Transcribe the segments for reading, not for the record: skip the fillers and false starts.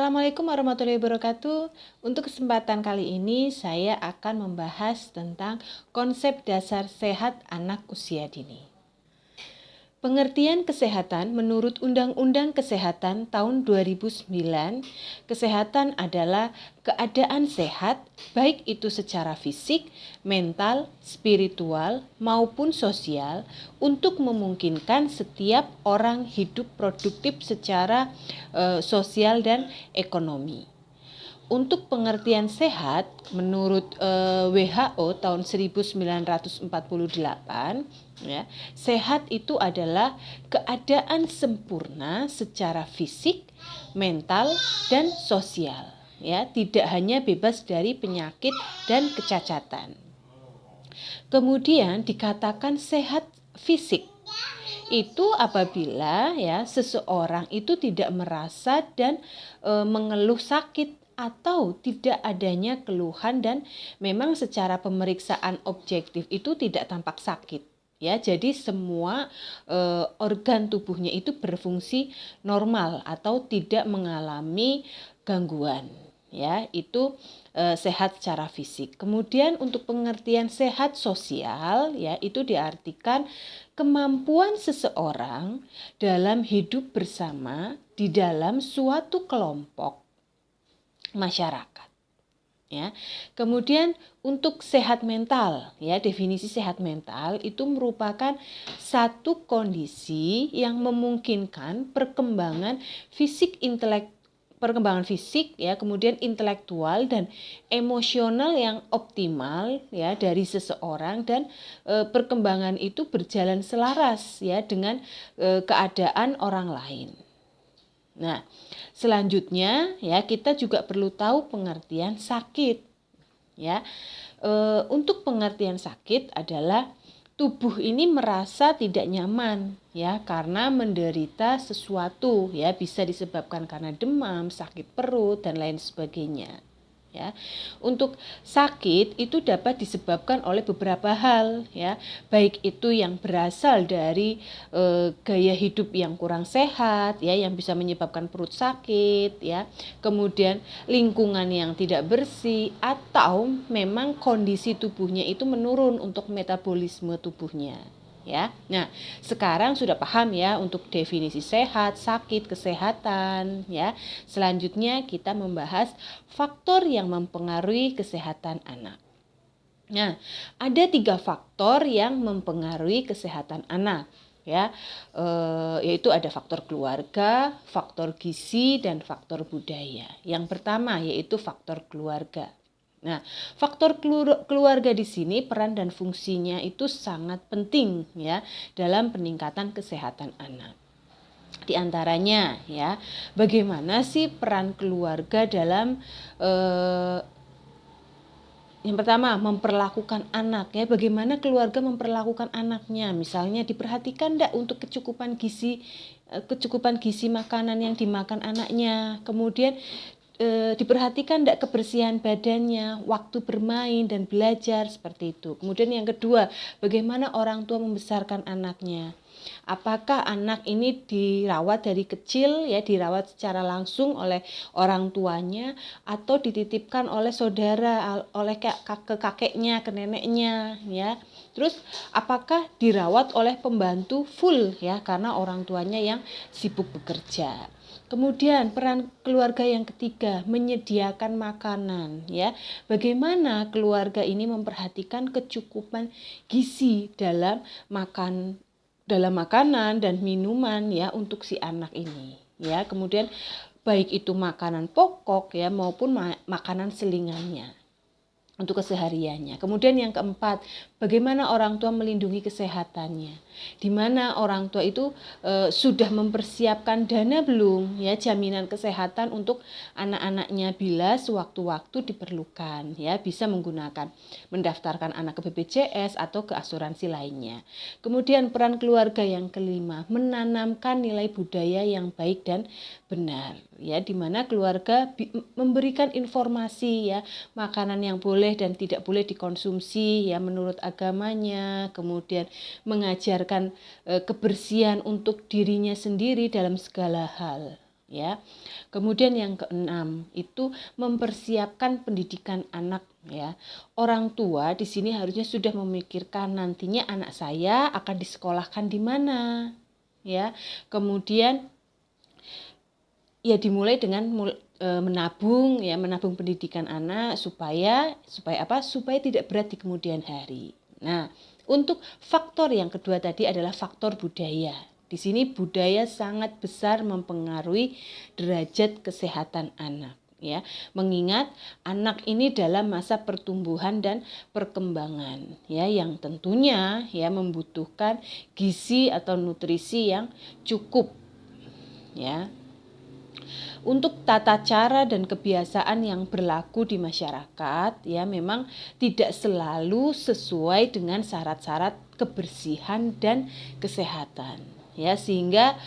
Assalamualaikum warahmatullahi wabarakatuh. Untuk kesempatan kali ini saya akan membahas tentang konsep dasar sehat anak usia dini. Pengertian kesehatan menurut Undang-Undang Kesehatan tahun 2009, kesehatan adalah keadaan sehat baik itu secara fisik, mental, spiritual maupun sosial untuk memungkinkan setiap orang hidup produktif secara sosial dan ekonomi. Untuk pengertian sehat, menurut WHO tahun 1948, ya, sehat itu adalah keadaan sempurna secara fisik, mental, dan sosial. Ya, tidak hanya bebas dari penyakit dan kecacatan. Kemudian dikatakan sehat fisik. Itu apabila ya seseorang itu tidak merasa dan mengeluh sakit atau tidak adanya keluhan dan memang secara pemeriksaan objektif itu tidak tampak sakit. Ya, jadi semua organ tubuhnya itu berfungsi normal atau tidak mengalami gangguan. Ya, itu sehat secara fisik. Kemudian untuk pengertian sehat sosial, ya itu diartikan kemampuan seseorang dalam hidup bersama di dalam suatu kelompok masyarakat. Ya. Kemudian untuk sehat mental, ya definisi sehat mental itu merupakan satu kondisi yang memungkinkan perkembangan fisik ya, kemudian intelektual dan emosional yang optimal ya dari seseorang dan perkembangan itu berjalan selaras ya dengan keadaan orang lain. Nah, selanjutnya ya kita juga perlu tahu pengertian sakit. Ya, untuk pengertian sakit adalah tubuh ini merasa tidak nyaman ya karena menderita sesuatu ya, bisa disebabkan karena demam, sakit perut dan lain sebagainya. Ya, untuk sakit itu dapat disebabkan oleh beberapa hal ya, baik itu yang berasal dari gaya hidup yang kurang sehat ya, yang bisa menyebabkan perut sakit ya, kemudian lingkungan yang tidak bersih atau memang kondisi tubuhnya itu menurun untuk metabolisme tubuhnya. Ya, nah sekarang sudah paham ya untuk definisi sehat, sakit, kesehatan ya. Selanjutnya kita membahas faktor yang mempengaruhi kesehatan anak. Nah, ada 3 faktor yang mempengaruhi kesehatan anak ya, yaitu ada faktor keluarga, faktor gizi, dan faktor budaya. Yang pertama yaitu faktor keluarga. Nah, faktor keluarga di sini peran dan fungsinya itu sangat penting ya dalam peningkatan kesehatan anak. Di antaranya ya, bagaimana sih peran keluarga dalam yang pertama memperlakukan anak ya, bagaimana keluarga memperlakukan anaknya, misalnya diperhatikan enggak untuk kecukupan gizi makanan yang dimakan anaknya, kemudian diperhatikan enggak kebersihan badannya, waktu bermain dan belajar seperti itu. Kemudian yang kedua, bagaimana orang tua membesarkan anaknya. Apakah anak ini dirawat dari kecil ya, dirawat secara langsung oleh orang tuanya atau dititipkan oleh saudara, oleh ke kakeknya, ke neneknya ya. Terus apakah dirawat oleh pembantu full ya karena orang tuanya yang sibuk bekerja. Kemudian peran keluarga yang ketiga, menyediakan makanan ya. Bagaimana keluarga ini memperhatikan kecukupan gizi dalam makanan dan minuman ya untuk si anak ini ya. Kemudian baik itu makanan pokok ya maupun makanan selingannya untuk kesehariannya. Kemudian yang keempat, bagaimana orang tua melindungi kesehatannya. Di mana orang tua itu sudah mempersiapkan dana belum ya, jaminan kesehatan untuk anak-anaknya bila sewaktu-waktu diperlukan ya, bisa mendaftarkan anak ke BPJS atau ke asuransi lainnya. Kemudian peran keluarga yang kelima, menanamkan nilai budaya yang baik dan benar ya, di mana keluarga memberikan informasi ya, makanan yang boleh dan tidak boleh dikonsumsi ya menurut agamanya, kemudian mengajarkan kebersihan untuk dirinya sendiri dalam segala hal ya. Kemudian yang keenam itu mempersiapkan pendidikan anak, ya. Orang tua di sini harusnya sudah memikirkan nantinya anak saya akan disekolahkan di mana, ya. Kemudian ya dimulai dengan menabung, ya, menabung pendidikan anak supaya apa? Supaya tidak berat di kemudian hari. Nah, untuk faktor yang kedua tadi adalah faktor budaya. Di sini budaya sangat besar mempengaruhi derajat kesehatan anak, ya. Mengingat anak ini dalam masa pertumbuhan dan perkembangan, ya, yang tentunya ya membutuhkan gizi atau nutrisi yang cukup, ya. Untuk tata cara dan kebiasaan yang berlaku di masyarakat, ya, memang tidak selalu sesuai dengan syarat-syarat kebersihan dan kesehatan, ya, sehingga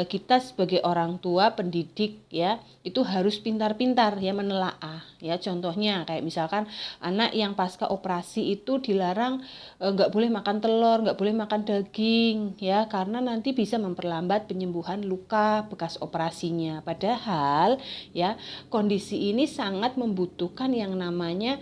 kita sebagai orang tua pendidik, ya, itu harus pintar-pintar, ya, menelaah, ya. Contohnya kayak misalkan anak yang pasca operasi itu dilarang nggak boleh makan telur, nggak boleh makan daging, ya, karena nanti bisa memperlambat penyembuhan luka bekas operasinya. Padahal, ya, kondisi ini sangat membutuhkan yang namanya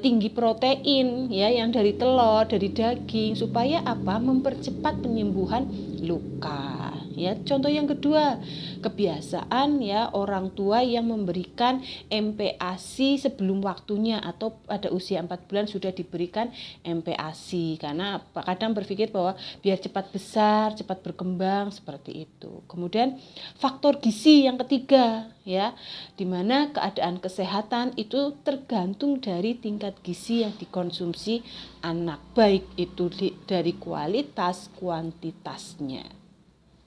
tinggi protein, ya, yang dari telur, dari daging, supaya apa? Mempercepat penyembuhan luka, ya. Contoh yang kedua, kebiasaan, ya, orang tua yang memberikan MPASI sebelum waktunya atau pada usia 4 bulan sudah diberikan MPASI karena kadang berpikir bahwa biar cepat besar, cepat berkembang, seperti itu. Kemudian faktor gizi yang ketiga, ya, di mana keadaan kesehatan itu tergantung dari tingkat gizi yang dikonsumsi anak, baik itu dari kualitas kuantitasnya,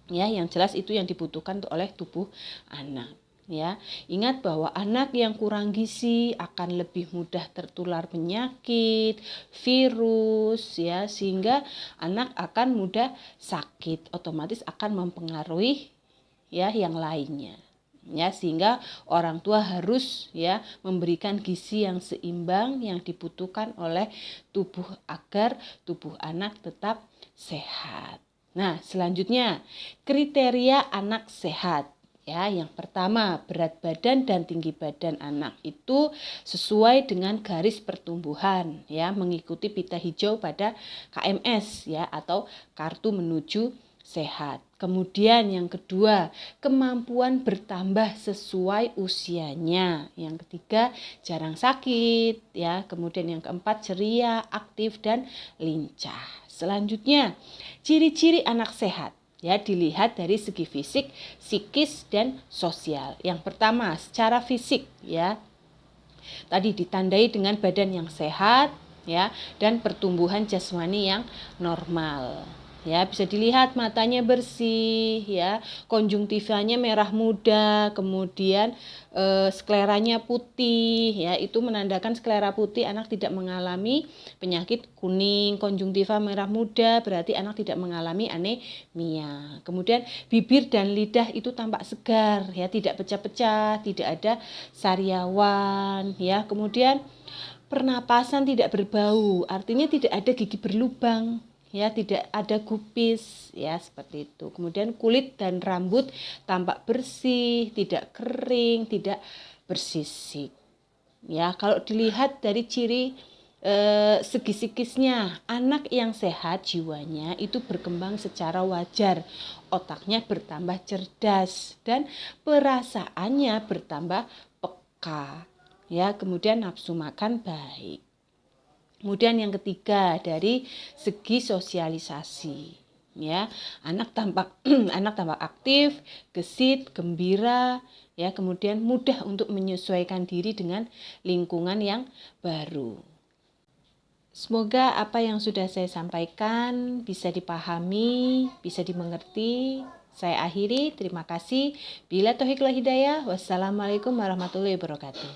ya. Yang jelas itu yang dibutuhkan oleh tubuh anak, ya. Ingat bahwa anak yang kurang gizi akan lebih mudah tertular penyakit, virus, ya, sehingga anak akan mudah sakit, otomatis akan mempengaruhi, ya, yang lainnya, ya, sehingga orang tua harus, ya, memberikan gizi yang seimbang yang dibutuhkan oleh tubuh agar tubuh anak tetap sehat. Nah, selanjutnya kriteria anak sehat. Ya, yang pertama, berat badan dan tinggi badan anak itu sesuai dengan garis pertumbuhan, ya, mengikuti pita hijau pada KMS, ya, atau kartu menuju sehat. Kemudian yang kedua, kemampuan bertambah sesuai usianya. Yang ketiga, jarang sakit, ya. Kemudian yang keempat, ceria, aktif dan lincah. Selanjutnya, ciri-ciri anak sehat, ya, dilihat dari segi fisik, psikis dan sosial. Yang pertama, secara fisik, ya. Tadi ditandai dengan badan yang sehat, ya, dan pertumbuhan jasmani yang normal. Ya, bisa dilihat matanya bersih, ya, konjungtivanya merah muda, kemudian skleranya putih, ya, itu menandakan sklera putih anak tidak mengalami penyakit kuning, konjungtiva merah muda berarti anak tidak mengalami anemia. Kemudian bibir dan lidah itu tampak segar, ya, tidak pecah-pecah, tidak ada sariawan, ya. Kemudian pernapasan tidak berbau, artinya tidak ada gigi berlubang, ya, tidak ada gupis, ya, seperti itu. Kemudian kulit dan rambut tampak bersih, tidak kering, tidak bersisik, ya. Kalau dilihat dari ciri segi psikisnya, anak yang sehat jiwanya itu berkembang secara wajar, otaknya bertambah cerdas dan perasaannya bertambah peka, ya. Kemudian nafsu makan baik. Kemudian yang ketiga, dari segi sosialisasi, ya, anak tampak aktif, gesit, gembira, ya, kemudian mudah untuk menyesuaikan diri dengan lingkungan yang baru. Semoga apa yang sudah saya sampaikan bisa dipahami, bisa dimengerti. Saya akhiri, terima kasih. Bila taufiq wal hidayah, wassalamualaikum warahmatullahi wabarakatuh.